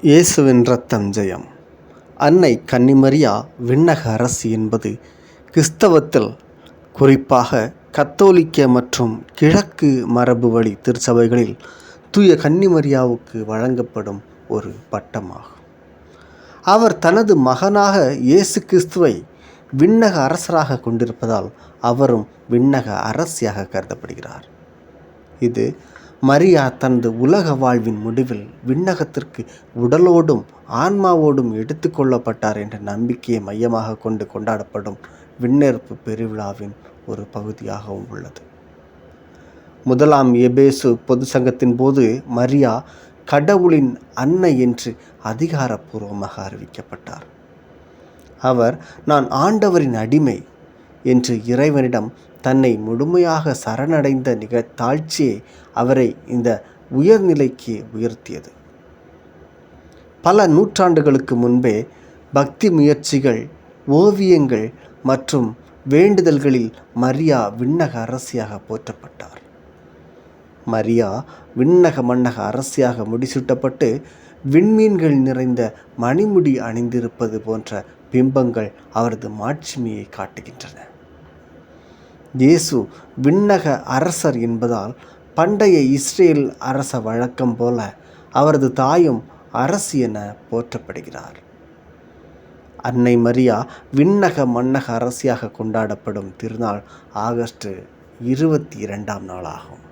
இயேசுவின் இரத்தம் ஜெயம். அன்னை கன்னிமரியா விண்ணக அரசி என்பது கிறிஸ்தவத்தில், குறிப்பாக கத்தோலிக்க மற்றும் கிழக்கு மரபு வழி திருச்சபைகளில் தூய கன்னிமரியாவுக்கு வழங்கப்படும் ஒரு பட்டமாகும். அவர் தனது மகனாக இயேசு கிறிஸ்துவை விண்ணக அரசராக கொண்டிருப்பதால் அவரும் விண்ணக அரசியாக கருதப்படுகிறார். இது மரியா தனது உலக வாழ்வின் முடிவில் விண்ணகத்திற்கு உடலோடும் ஆன்மாவோடும் எடுத்து கொள்ளப்பட்டார் என்ற நம்பிக்கையை மையமாக கொண்டு கொண்டாடப்படும் விண்ணேற்பு பெருவிழாவின் ஒரு பகுதியாகவும் உள்ளது. முதலாம் எபேசு பொது சங்கத்தின் போது மரியா கடவுளின் அன்னை என்று அதிகாரப்பூர்வமாக அறிவிக்கப்பட்டார். அவர் நான் ஆண்டவரின் அடிமை என்று இறைவனிடம் தன்னை முழுமையாக சரணடைந்த தாழ்ச்சியை அவரை இந்த உயர்நிலைக்கு உயர்த்தியது. பல நூற்றாண்டுகளுக்கு முன்பே பக்தி முயற்சிகள், ஓவியங்கள் மற்றும் வேண்டுதல்களில் மரியா விண்ணக அரசியாக போற்றப்பட்டார். மரியா விண்ணக மண்ணக அரசியாக முடிசூட்டப்பட்டு விண்மீன்கள் நிறைந்த மணிமுடி அணிந்திருப்பது போன்ற பிம்பங்கள் அவரது மாட்சிமையை காட்டுகின்றன. இயேசு விண்ணக அரசர் என்பதால் பண்டைய இஸ்ரேல் அரச வழக்கம் போல அவரது தாயும் அரசி என போற்றப்படுகிறார். அன்னை மரியா விண்ணக மண்ணக அரசியாக கொண்டாடப்படும் திருநாள் ஆகஸ்ட் 22ஆம் நாளாகும்.